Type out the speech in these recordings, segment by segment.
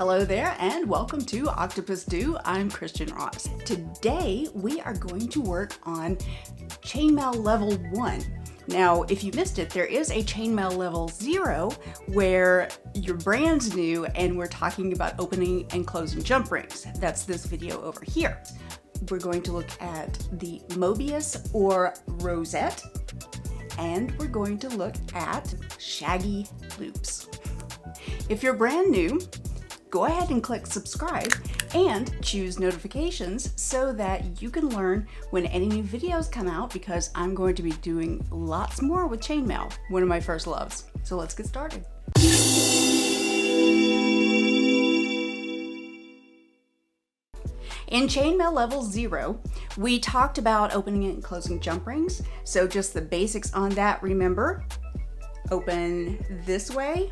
Hello there and welcome to OctopusDo. I'm Christian Ross. Today we are going to work on chainmaille level 1. Now if you missed it, there is a chainmaille level 0 where you're brand new and we're talking about opening and closing jump rings. That's this video over here. We're going to look at the Mobius or Rosette, and we're going to look at Shaggy Loops. If you're brand new, go ahead and click subscribe and choose notifications so that you can learn when any new videos come out, because I'm going to be doing lots more with chainmaille, one of my first loves. So let's get started. In chainmaille level 0, we talked about opening and closing jump rings. So just the basics on that, remember, open this way,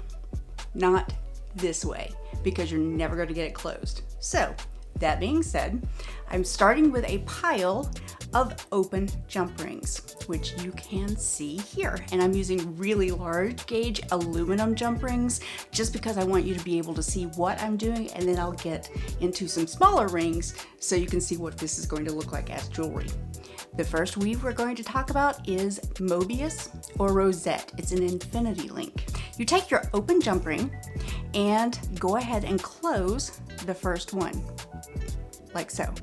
not this way, because you're never going to get it closed. So that being said, I'm starting with a pile of open jump rings, which you can see here. And I'm using really large gauge aluminum jump rings just because I want you to be able to see what I'm doing, and then I'll get into some smaller rings so you can see what this is going to look like as jewelry. The first weave we're going to talk about is Mobius or Rosette. It's an infinity link. You take your open jump ring and go ahead and close the first one, like so.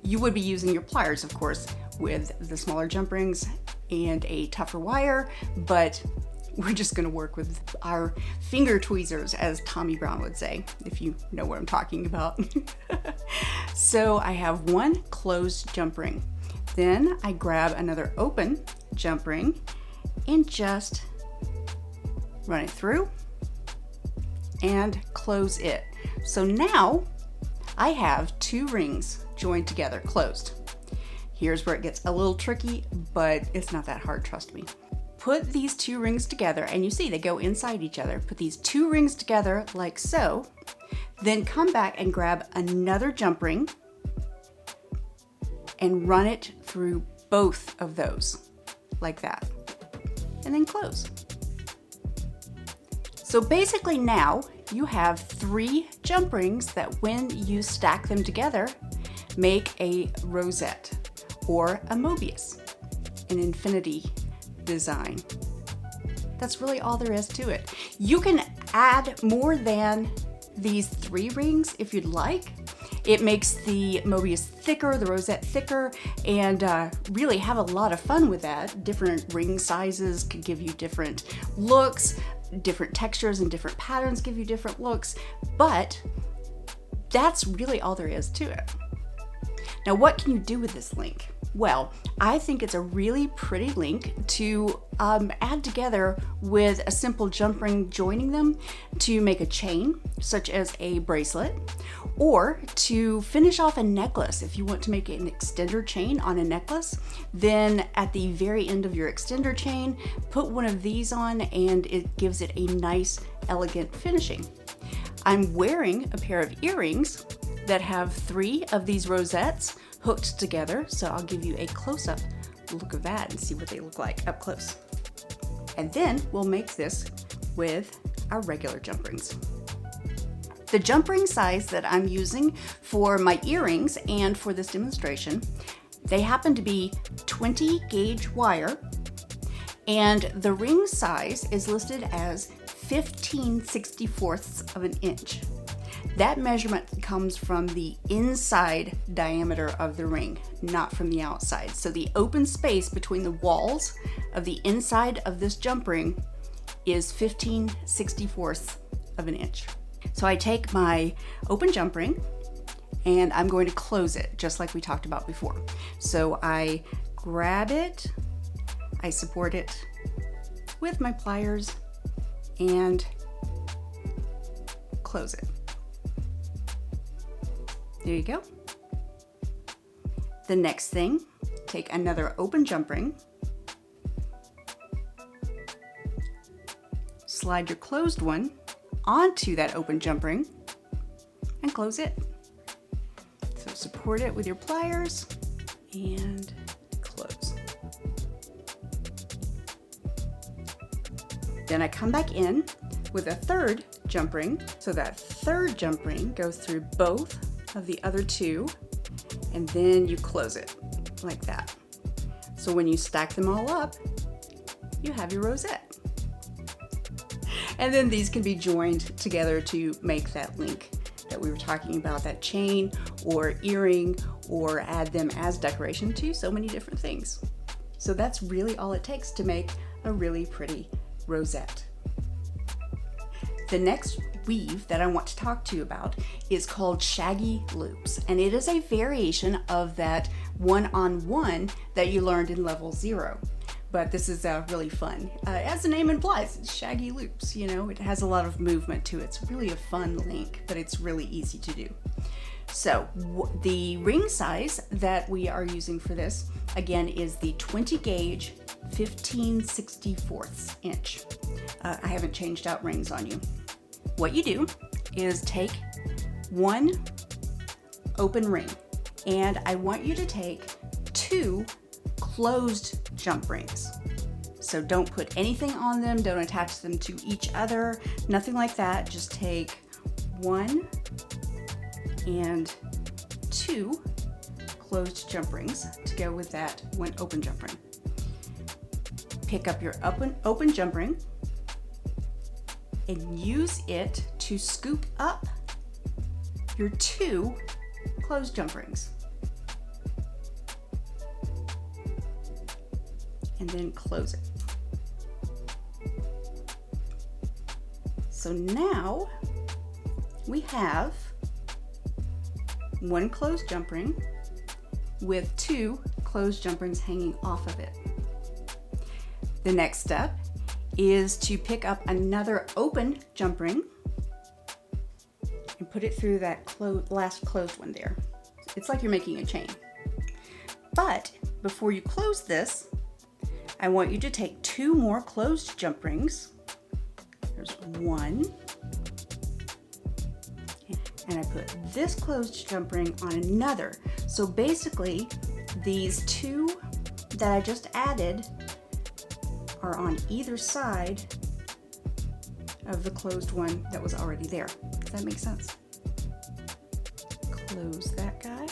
You would be using your pliers, of course, with the smaller jump rings and a tougher wire, but we're just going to work with our finger tweezers, as Tommy Brown would say, if you know what I'm talking about. So I have one closed jump ring. Then I grab another open jump ring and just run it through and close it. So now I have two rings joined together, closed. Here's where it gets a little tricky, but it's not that hard, trust me. Put these two rings together, and you see they go inside each other. Put these two rings together like so, then come back and grab another jump ring and run it through both of those like that, and then close. So basically now you have 3 jump rings that when you stack them together make a Rosette or a Mobius, an infinity design. That's really all there is to it. You can add more than these 3 rings if you'd like. It makes the Mobius thicker, the Rosette thicker, and really have a lot of fun with that. Different ring sizes could give you different looks, different textures and different patterns give you different looks, but that's really all there is to it. Now, what can you do with this link? Well, I think it's a really pretty link to add together with a simple jump ring joining them to make a chain, such as a bracelet, or to finish off a necklace. If you want to make an extender chain on a necklace, then at the very end of your extender chain, put one of these on and it gives it a nice, elegant finishing. I'm wearing a pair of earrings that have 3 of these rosettes hooked together, so I'll give you a close-up look of that and see what they look like up close. And then we'll make this with our regular jump rings. The jump ring size that I'm using for my earrings and for this demonstration, they happen to be 20 gauge wire, and the ring size is listed as 15/64 of an inch. That measurement comes from the inside diameter of the ring, not from the outside. So the open space between the walls of the inside of this jump ring is 15/64 of an inch. So I take my open jump ring and I'm going to close it just like we talked about before. So I grab it, I support it with my pliers and close it. There you go. The next thing, take another open jump ring, slide your closed one onto that open jump ring and close it. So support it with your pliers and close. Then I come back in with a third jump ring. So that third jump ring goes through both of the other two, and then you close it like that. So when you stack them all up, you have your rosette. And then these can be joined together to make that link that we were talking about, that chain or earring, or add them as decoration to so many different things. So that's really all it takes to make a really pretty rosette. The next weave that I want to talk to you about is called Shaggy Loops, and it is a variation of that one-on-one that you learned in level 0. But this is really fun. As the name implies, it's Shaggy Loops. You know, it has a lot of movement to it. It's really a fun link, but it's really easy to do. So the ring size that we are using for this, again, is the 20 gauge 15/64 inch. I haven't changed out rings on you. What you do is take one open ring, and I want you to take 2 closed jump rings. So don't put anything on them, don't attach them to each other, nothing like that. Just take 1 and 2 closed jump rings to go with that one open jump ring. Pick up your open jump ring and use it to scoop up your 2 closed jump rings. And then close it. So now we have 1 closed jump ring with 2 closed jump rings hanging off of it. The next step is to pick up another open jump ring and put it through that last closed one there. It's like you're making a chain. But before you close this, I want you to take 2 more closed jump rings. There's 1. And I put this closed jump ring on another. So basically, these 2 that I just added are on either side of the closed one that was already there. Does that make sense? Close that guy.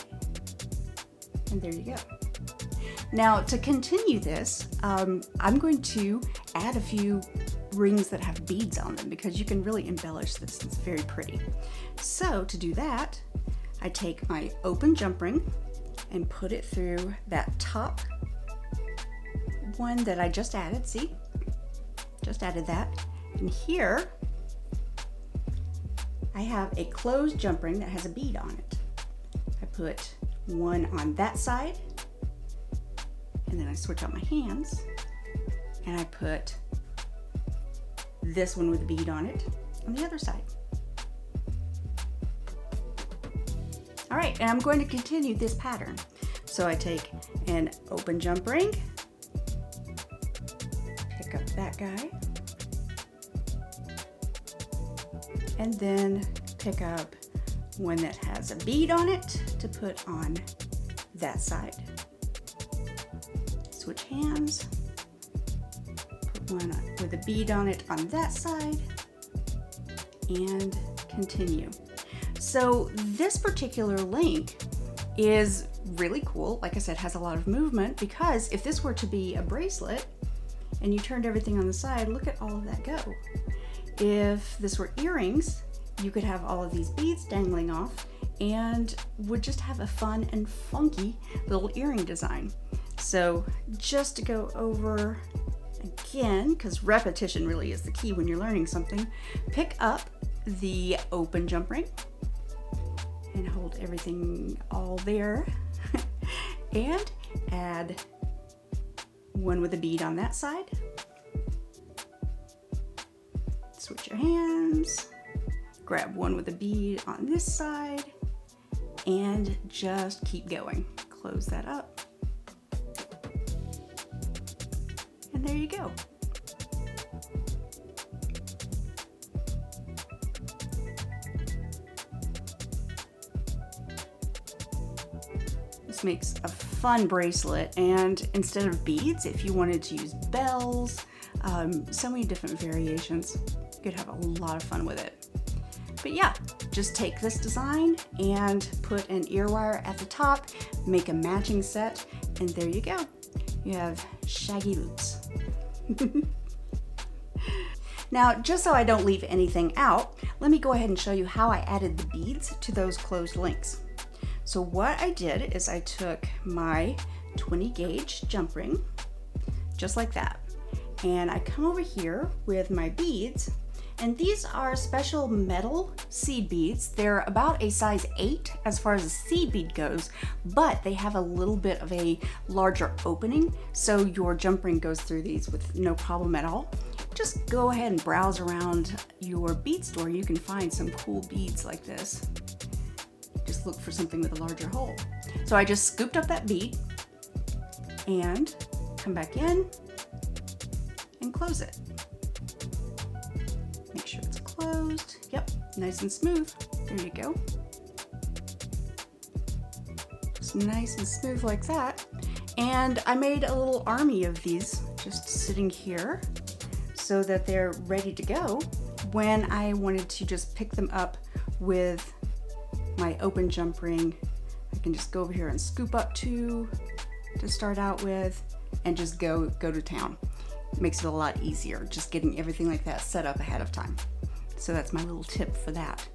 And there you go. Now, to continue this, I'm going to add a few rings that have beads on them because you can really embellish this. It's very pretty. So to do that, I take my open jump ring and put it through that top one that I just added. See? Just added that. And here, I have a closed jump ring that has a bead on it. I put 1 on that side, and then I switch out my hands and I put this one with a bead on it on the other side. All right, and I'm going to continue this pattern. So I take an open jump ring, pick up that guy, and then pick up one that has a bead on it to put on that side. Switch hands, put one with a bead on it on that side, and continue. So this particular link is really cool. Like I said, has a lot of movement, because if this were to be a bracelet and you turned everything on the side, look at all of that go. If this were earrings, you could have all of these beads dangling off and would just have a fun and funky little earring design. So just to go over again, because repetition really is the key when you're learning something, pick up the open jump ring and hold everything all there and add one with a bead on that side. Switch your hands, grab one with a bead on this side, and just keep going. Close that up. And there you go. This makes a fun bracelet, and instead of beads, if you wanted to use bells, so many different variations, you could have a lot of fun with it. But yeah, just take this design and put an ear wire at the top, make a matching set, and there you go. You have Shaggy Loops. Now, just so I don't leave anything out, let me go ahead and show you how I added the beads to those closed links. So what I did is I took my 20 gauge jump ring, just like that, and I come over here with my beads, and these are special metal seed beads. They're about a size 8 as far as a seed bead goes, but they have a little bit of a larger opening, so your jump ring goes through these with no problem at all. Just go ahead and browse around your bead store. You can find some cool beads like this. Just look for something with a larger hole. So I just scooped up that bead and come back in and close it. Make sure it's closed. Yep, nice and smooth. There you go. Just nice and smooth like that. And I made a little army of these just sitting here so that they're ready to go when I wanted to just pick them up with my open jump ring. I can just go over here and scoop up 2 to start out with and just go to town. It makes it a lot easier just getting everything like that set up ahead of time. So that's my little tip for that.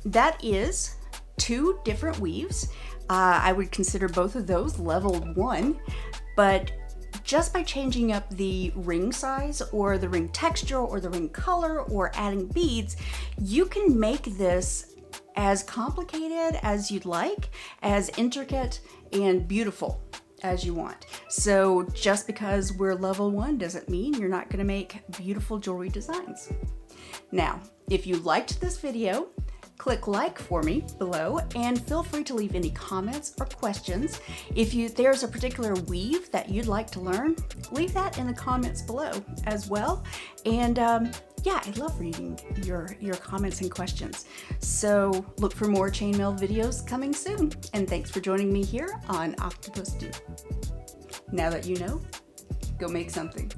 That is 2 different weaves. I would consider both of those level 1, but just by changing up the ring size or the ring texture or the ring color or adding beads, you can make this as complicated as you'd like, as intricate and beautiful as you want. So just because we're level 1 doesn't mean you're not going to make beautiful jewelry designs. Now, if you liked this video, click like for me below and feel free to leave any comments or questions. If there's a particular weave that you'd like to learn, leave that in the comments below as well. And yeah, I love reading your comments and questions. So look for more chainmail videos coming soon. And thanks for joining me here on OctopusDo. Now that you know, go make something.